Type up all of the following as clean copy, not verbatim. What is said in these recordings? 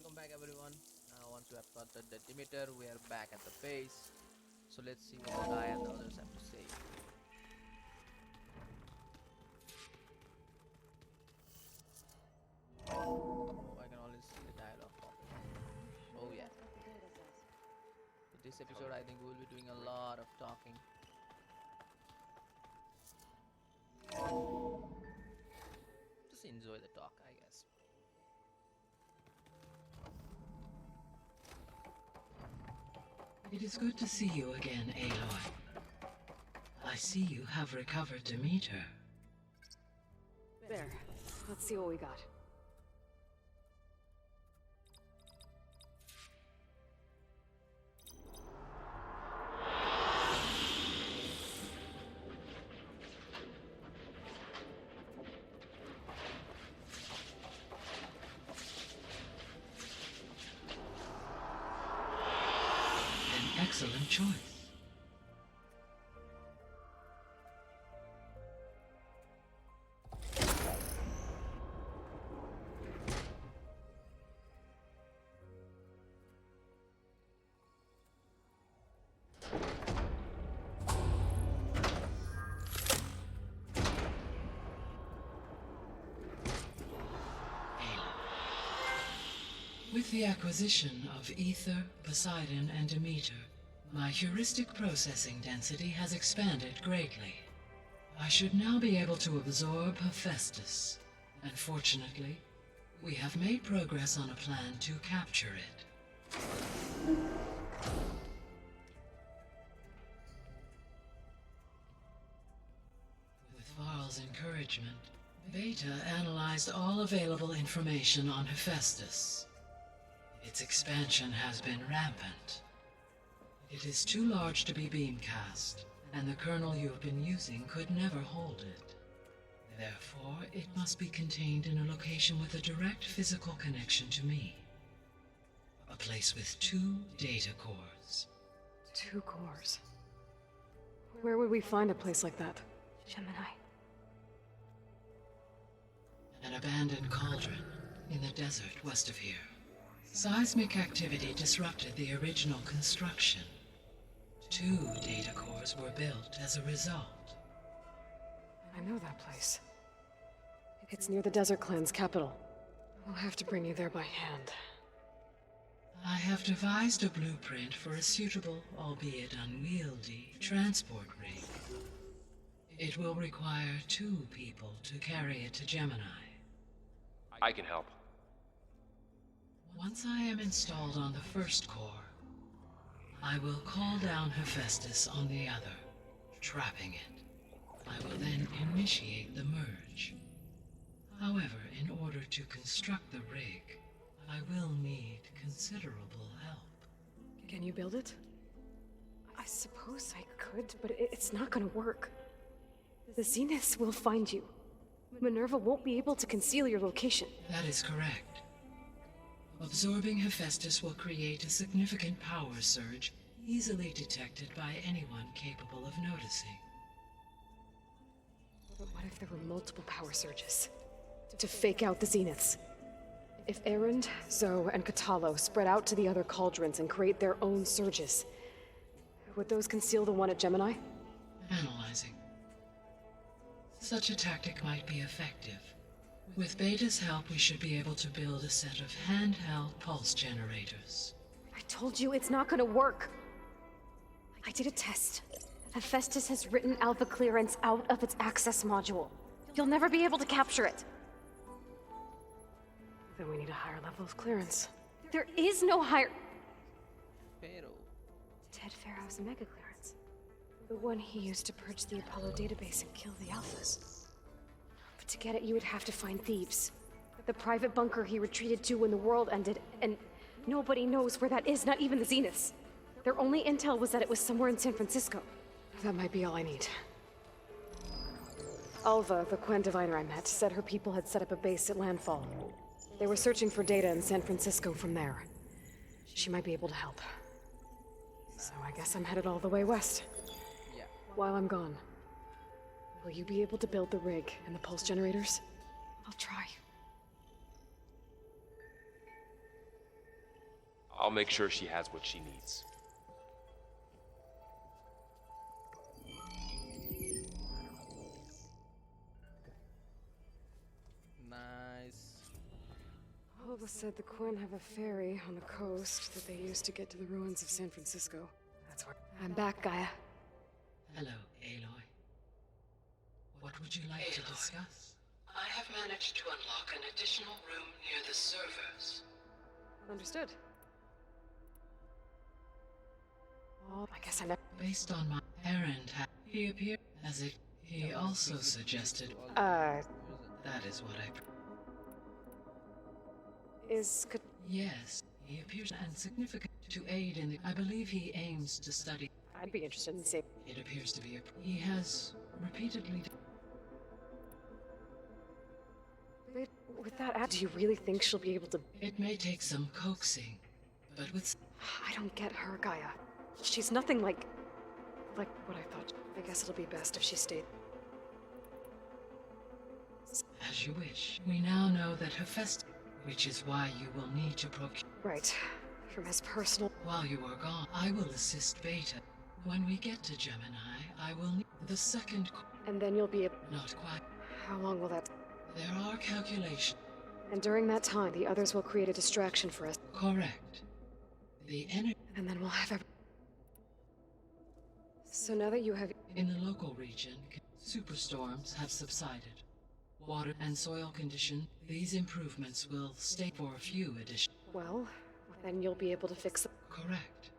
welcome back everyone. Once we have started the Demeter, we are back at the base. So let's see what the guy and the others have to say. Oh, I can only see the dialogue popping. Oh yeah. So this episode I think we will be doing a lot of talking. Just enjoy the talk, I guess. It is good to see you again, Aloy. I see you have recovered Demeter. There. Let's see what we got. An excellent choice. With the acquisition of Ether, Poseidon, and Demeter, my heuristic processing density has expanded greatly. I should now be able to absorb Hephaestus, and fortunately, we have made progress on a plan to capture it. With Varl's encouragement, Beta analyzed all available information on Hephaestus. Its expansion has been rampant. It is too large to be beamcast, and the kernel you have been using could never hold it. Therefore, it must be contained in a location with a direct physical connection to me. A place with 2 data cores. 2 cores. Where would we find a place like that? Gemini. An abandoned cauldron in the desert west of here. Seismic activity disrupted the original construction. 2 data cores were built as a result. I know that place. It's near the Desert Clan's capital. We'll have to bring you there by hand. I have devised a blueprint for a suitable, albeit unwieldy, transport rig. It will require 2 people to carry it to Gemini. I can help. Once I am installed on the first core, I will call down Hephaestus on the other, trapping it. I will then initiate the merge. However, in order to construct the rig, I will need considerable help. Can you build it? I suppose I could, but it's not gonna work. The Zeniths will find you. Minerva won't be able to conceal your location. That is correct. Absorbing Hephaestus will create a significant power surge, easily detected by anyone capable of noticing. But what if there were multiple power surges? To fake out the Zeniths? If Erend, Zoe, and Katalo spread out to the other cauldrons and create their own surges, would those conceal the one at Gemini? Analyzing. Such a tactic might be effective. With Beta's help, we should be able to build a set of handheld pulse generators. I told you it's not gonna work. I did a test. Hephaestus has written Alpha clearance out of its access module. You'll never be able to capture it. Then we need a higher level of clearance. There is no higher... Pharaoh. Ted Pharaoh's mega clearance. The one he used to purge the Apollo database and kill the Alphas. But to get it, you would have to find Thebes. The private bunker he retreated to when the world ended, and nobody knows where that is, not even the Zeniths. Their only intel was that it was somewhere in San Francisco. That might be all I need. Alva, the Quen diviner I met, said her people had set up a base at Landfall. They were searching for data in San Francisco from there. She might be able to help. So I guess I'm headed all the way west. Yeah. While I'm gone, will you be able to build the rig and the pulse generators? I'll try. I'll make sure she has what she needs. Nice. Hulda said the Quen have a ferry on the coast that they use to get to the ruins of San Francisco. That's where... I'm back, Gaia. Hello, Aloy. What would you like to discuss? I have managed to unlock an additional room near the servers. Understood. Oh, I guess I never... Based on my errand, he appeared as if he also suggested. Uh, That is what I. is... Yes, he appears and significant to aid in the. I believe he aims to study. I'd be interested in seeing... It appears to be a. He has repeatedly. With that do you really think she'll be able to... It may take some coaxing, but with. I don't get her, Gaia. She's nothing like what I thought. I guess it'll be best if she stayed. As you wish. We now know that Hephaestus, which is why you will need to procure. Right. From his personal... While you are gone, I will assist Beta. When we get to Gemini, I will need the second. And then you'll be able... Not quite. How long will that... There are calculations. And during that time, the others will create a distraction for us. Correct. The energy. And then we'll have So now that you have... In the local region, superstorms have subsided. Water and soil condition, these improvements will stay for a few additional. Well, then you'll be able to fix them. Correct.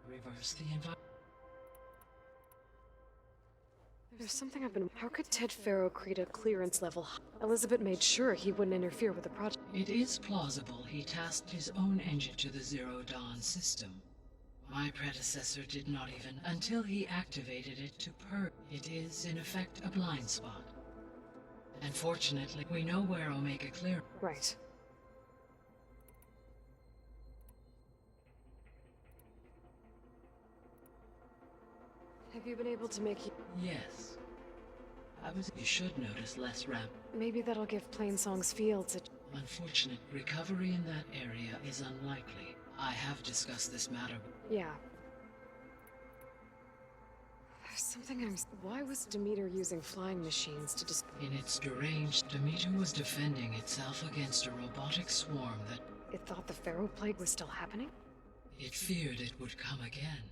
Reverse the environment. There's something I've been... How could Ted Faro create a clearance level? Elizabeth made sure he wouldn't interfere with the project. It is plausible he tasked his own engine to the Zero Dawn system. My predecessor did not even until he activated it to purge. It is, in effect, a blind spot. And fortunately, we know where Omega Clear. Right. Have you been able to make... Yes. You should notice less ramp. Maybe that'll give Plainsong's fields a... Unfortunate recovery in that area is unlikely. I have discussed this matter. Yeah. There's something I'm... Why was Demeter using flying machines to just... In its deranged, Demeter was defending itself against a robotic swarm that... It thought the Pharaoh Plague was still happening? It feared it would come again.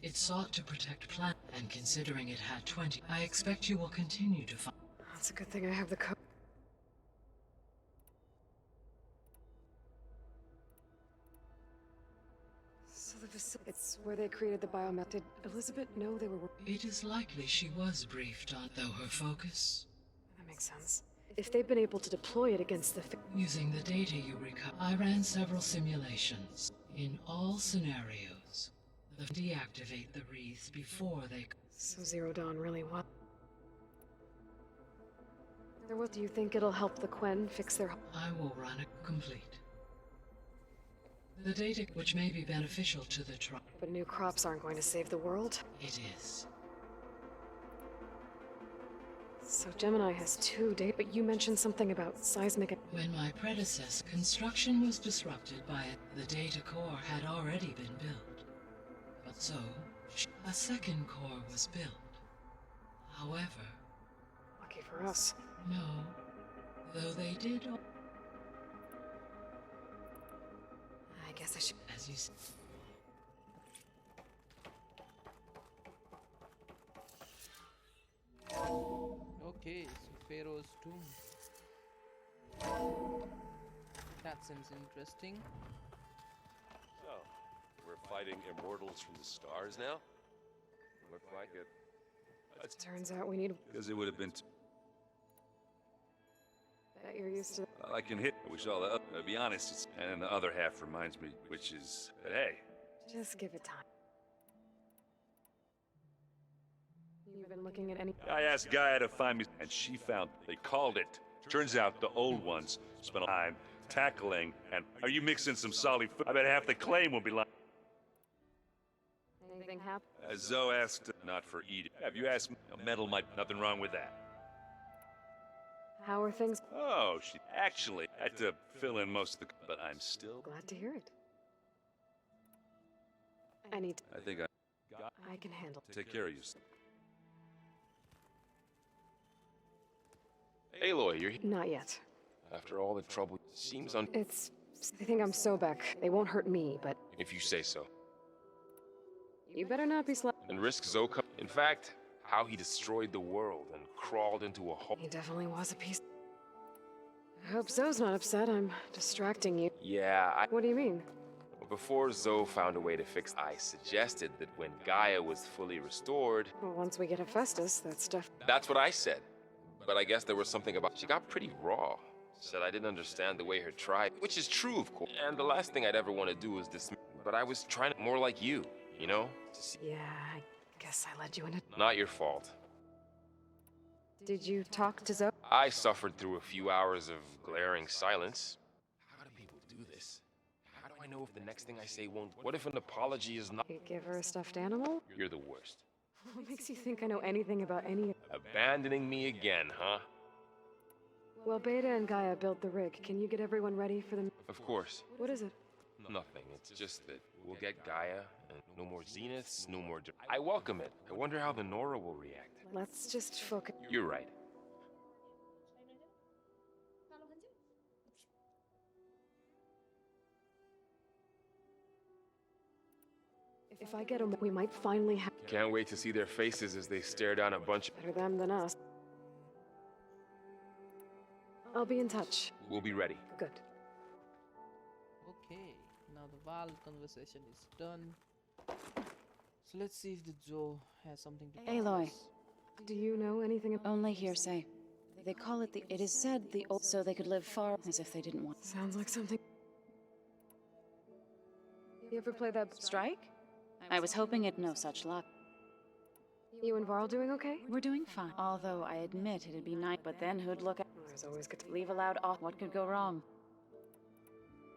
It sought to protect planet, and considering it had 20, I expect you will continue to find... That's a good thing I have the code. So the facility... It's where they created the biomet. Did Elizabeth know they were... It is likely she was briefed on, though her focus... That makes sense. If they've been able to deploy it against the... Using the data you recover, I ran several simulations. In all scenarios, deactivate the wreaths before they... So Zero Dawn really was... Do you think it'll help the Quen fix their... I will run it complete. The data, which may be beneficial to the tribe. But new crops aren't going to save the world? It is. So Gemini has 2 data, but you mentioned something about seismic... When my predecessor, construction was disrupted by it, the data core had already been built. But so, a second core was built. However... Lucky for us. No. Though they did... I guess I should... As you said... Okay, so Pharaoh's tomb. That seems interesting. So, we're fighting immortals from the stars now? Looks like it. Turns out we need... Because it would have been. Bet you're used to... I can hit. We saw that. To be honest, it's, and the other half reminds me, which is that hey, Just give it time. You've been looking at any... I asked Gaia to find me, and she found. They called it. Turns out the old ones spent a time tackling. And are you mixing some solid food? I bet half the claim will be lying. Anything happen? Zoe asked, not for eating. Have you asked? Metal might. Nothing wrong with that. How are things? Oh, she actually had to fill in most of the. But I'm still. Glad to hear it. I need. I think I can handle. take care of yourself. Aloy, you're here. Not yet. After all the trouble, seems It's. They think I'm Sobek. They won't hurt me, but if you say so. you better not be And risk Zoka. In fact, how he destroyed the world and crawled into a hole. He definitely was a piece. I hope Zoe's not upset. I'm distracting you. Yeah, What do you mean? before Zoe found a way to fix, I suggested that when Gaia was fully restored, Well, once we get Hephaestus, that stuff. that's what I said. But I guess there was something about she got pretty raw. Said I didn't understand the way her tribe, which is true, of course. And the last thing I'd ever want to do is dismiss. But I was trying to more like you, you know? Yeah, I guess I led you into. Not your fault. Did you talk to Zoe? I suffered through a few hours of glaring silence. How do people do this? How do I know if the next thing I say won't? What if an apology is not? You give her a stuffed animal? You're the worst. What makes you think I know anything about any? Abandoning me again, huh? Well, Beta and Gaia built the rig. Can you get everyone ready for the? Of course. What is it? Nothing. It's just that we'll get Gaia, and no more Zeniths, no more. I welcome it. I wonder how the Nora will react. Let's just focus. You're right. If I get them, we might finally have Can't wait to see their faces as they stare down a bunch. better them than us. I'll be in touch. We'll be ready. Good. Okay, now the Val conversation is done. So let's see if the Joe has something to tell Aloy. us. Do you know anything about? Only hearsay. They call it it is said the old so they could live far as if they didn't want. Sounds like something. You ever play that? Strike? I was hoping it no such luck. You and Varl doing okay? We're doing fine. Although I admit it'd be nice, but then who'd look at There's always good. leave aloud off what could go wrong?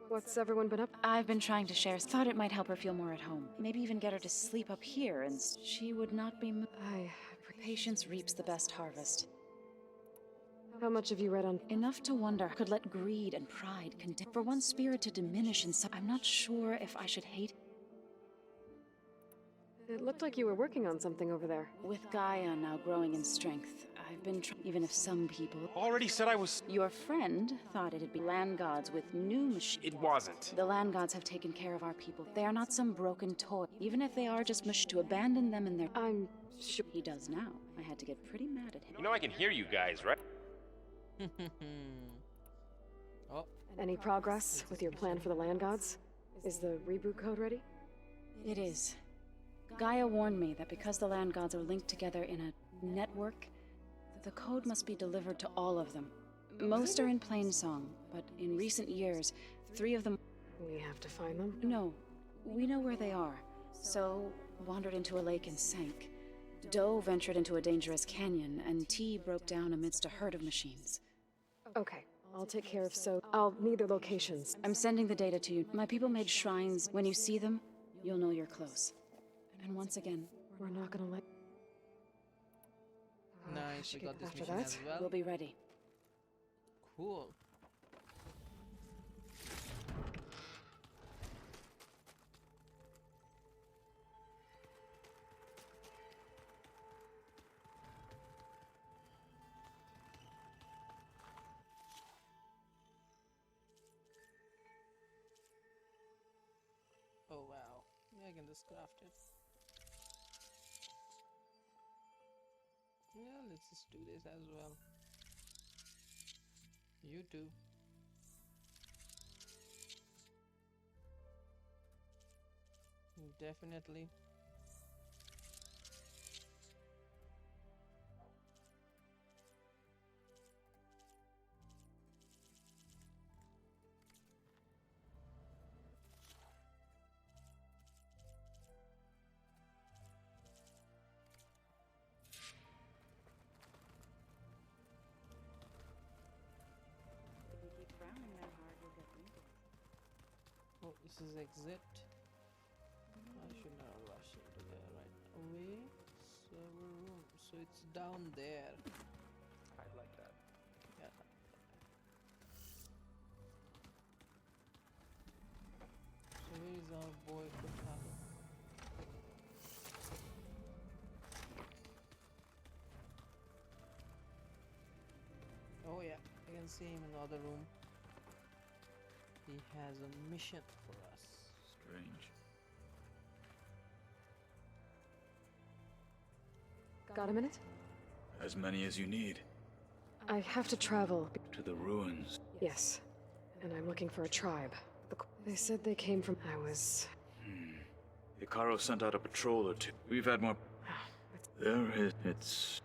What's everyone been up? I've been trying to share. Thought it might help her feel more at home. Maybe even get her to sleep up here, and she would not be. Patience reaps the best harvest. How much have you read on? Enough to wonder could let greed and pride condemn. For one spirit to diminish in some, I'm not sure if I should hate. It looked like you were working on something over there. With Gaia now growing in strength, I've been even if some people. Already said I was. Your friend thought it'd be land gods with new machines. It wasn't. The land gods have taken care of our people. They are not some broken toy. Even if they are just to abandon them in their. I'm sure. He does now. I had to get pretty mad at him. You know I can hear you guys, right? Oh, Any progress with your plan for the land gods? Is the reboot code ready? It is. Gaia warned me that because the land gods are linked together in a network, the code must be delivered to all of them. Most are in plain song, but in recent years, 3 of them. We have to find them. No, we know where they are. So, wandered into a lake and sank. Doe ventured into a dangerous canyon, and T broke down amidst a herd of machines. Okay, I'll take care of so. I'll need their locations. I'm sending the data to you. My people made shrines. When you see them, you'll know you're close. And once again, We're not gonna let. nice. should We got get this after mission that. as well. we'll be ready. Cool. Oh wow. Yeah, I can just craft it. Yeah, let's just do this as well. You too. Definitely. Oh, this is exit. I should not rush into there right away. Server room. So it's down there. I like that. Yeah. So where is our boy Kotaro? see him in the other room. He has a mission for us. Strange. Got a minute? As many as you need. I have to travel. To the ruins. Yes. And I'm looking for a tribe. They said they came from... Hikaru sent out a patrol or two. We've had more... There is... It's...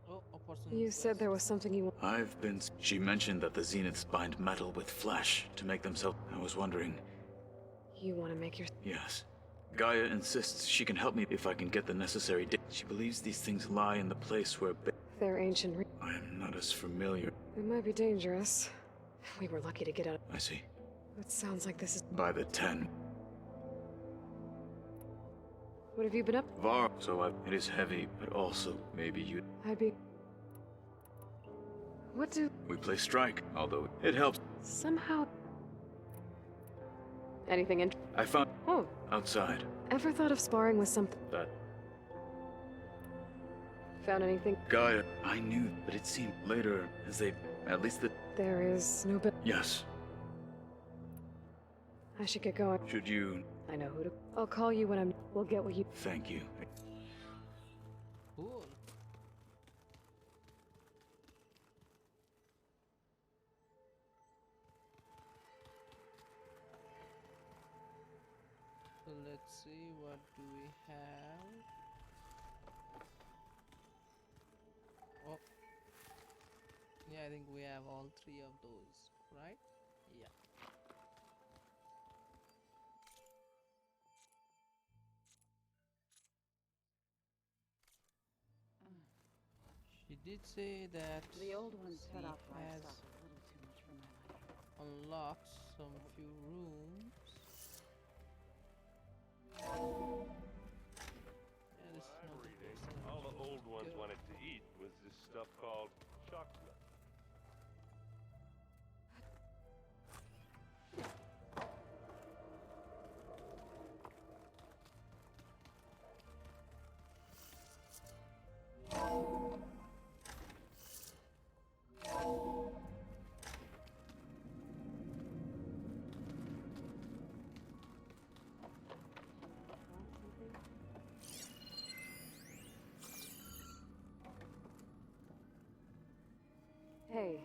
Oh, a person. You said there was something you... I've been... She mentioned that the Zeniths bind metal with flesh to make themselves... I was wondering... You want to make your... Yes. Gaia insists she can help me if I can get the necessary She believes these things lie in the place where... They're ancient... I am not as familiar. It might be dangerous. We were lucky to get out. I see. It sounds like this is... By the 10. What have you been up? Var... It is heavy, but also maybe you... I'd be... What do... We play strike, although it helps. Somehow... Anything in... I found... Oh, outside. ever thought of sparring with something? That... Found anything? Gaia... I knew, but it seemed later as they... At least the... There is no... Yes. I should get going. Should you... I know who to... I'll call you when I'm... We'll get what you... Thank you. Cool. So let's see, what do we have? Oh. Yeah, I think we have all three of those, right? Yeah. She did say that The old one she cut off has livestock a little too much for my liking. unlocked some few rooms. Yeah, this is not the person. All the old ones Good. wanted to eat was this stuff called chocolate. Hey,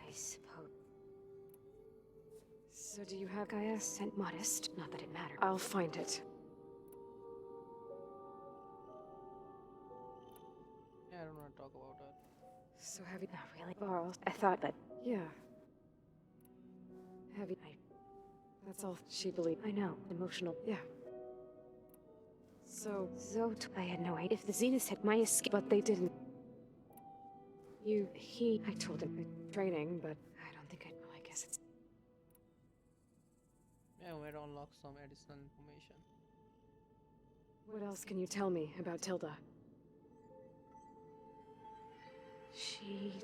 I suppose... So do you have Gaia sent modest? Not that it mattered. I'll find it. Yeah, I don't want to talk about that. So have you... Not really. Varl, I thought that... Yeah. Have you... That's all she believed. I know. Emotional. Yeah. So... I had no idea if the Zeniths had my escape, but they didn't. I told him training, but I don't think well, I guess it's... Yeah, we had to unlock some additional information. What else can you tell me about Tilda? She...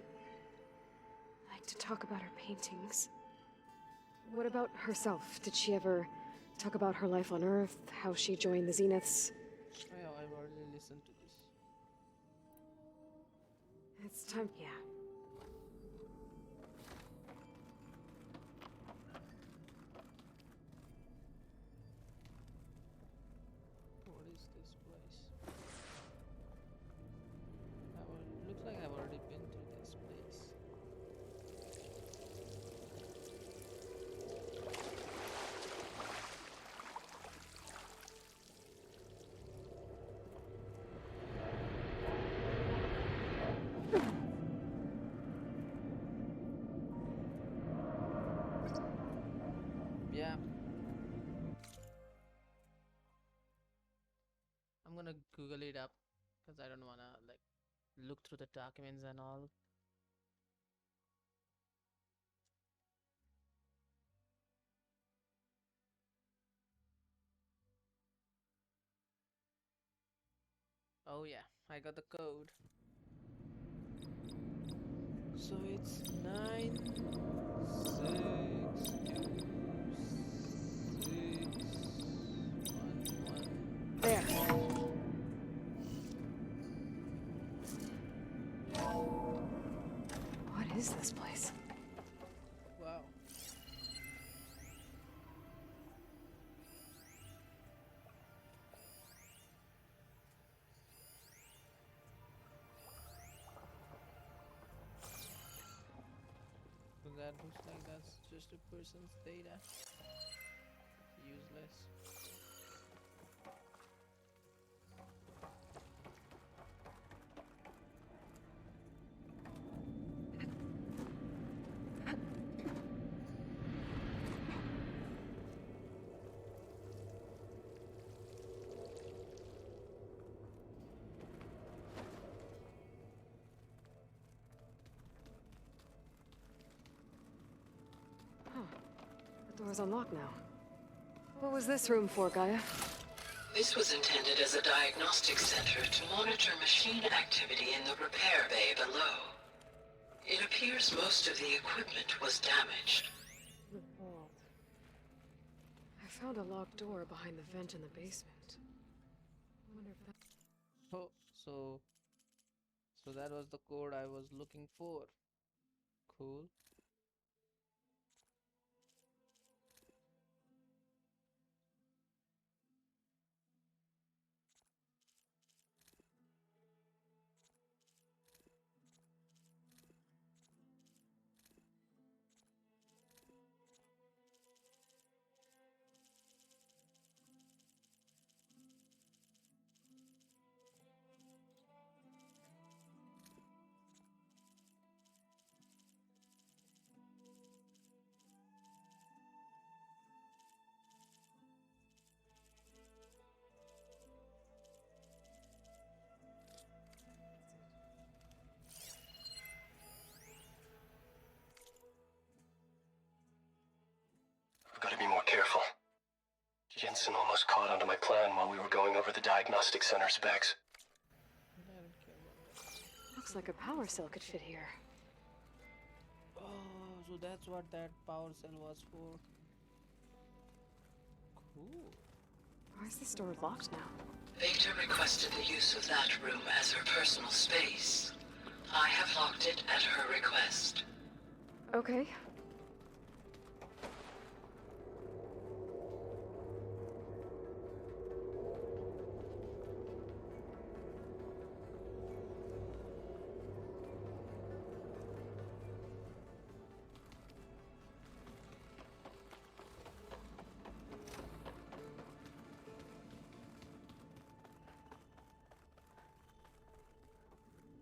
liked to talk about her paintings. What about herself? Did she ever talk about her life on Earth, how she joined the Zeniths? Oh, yeah, I've already listened to this. It's time... Yeah. What is this place? Looks like I've already been to this place. Yeah. I'm gonna Google it up because I don't wanna like look through the documents and all. Oh yeah, I got the code. So it's 9626611. There. What is is this place? Wow. So that looks like that's just a person's data. Useless. The door's unlocked now. What was this room for, Gaia? This was intended as a diagnostic center to monitor machine activity in the repair bay below. It appears most of the equipment was damaged. The vault. I found a locked door behind the vent in the basement. I wonder if that... Oh, so that was the code I was looking for. Cool. I've got to be more careful. Jensen almost caught onto my plan while we were going over the diagnostic center specs. I don't care about that. Looks like a power cell could fit here. Oh, so that's what that power cell was for. Cool. Why is this door locked now? Beta requested the use of that room as her personal space. I have locked it at her request. Okay.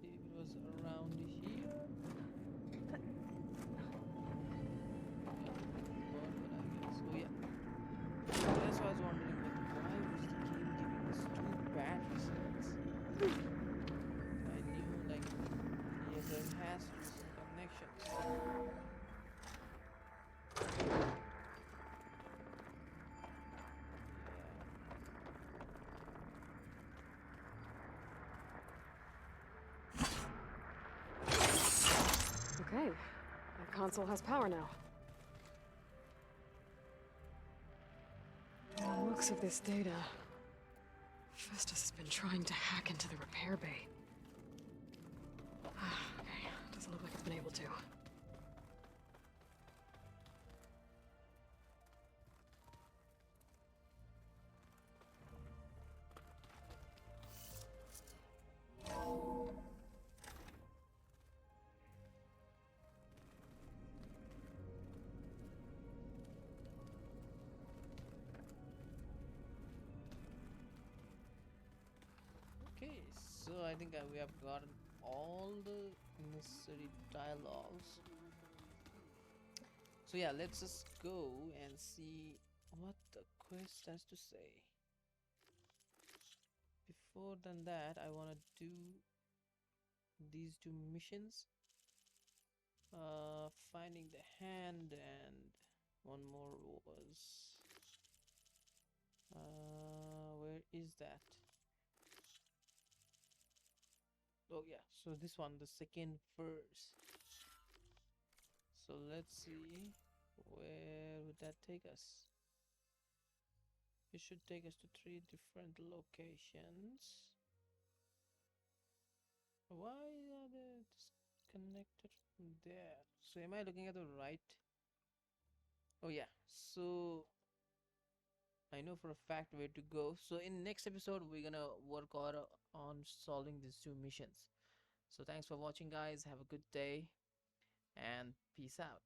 It was around here. Yeah, but I guess. Oh yeah. That's why I was wondering, like, why was the game giving us two bad results? I knew, like, yeah, there has to be some connections. Okay. My console has power now. From the looks of this data, Festus has been trying to hack into the repair bay. Okay, doesn't look like it's been able to. Okay, so I think we have gotten all the necessary dialogues. So yeah, let's just go and see what the quest has to say. Before than that, I want to do these two missions. Finding the hand, and one more was where is that? Oh yeah, so this one, the second verse. So let's see, where would that take us? It should take us to 3 different locations. Why are they connected from there. So am I looking at the right? Oh yeah, so I know for a fact where to go. So in next episode we're gonna work on solving these two missions. So thanks for watching guys, have a good day and peace out.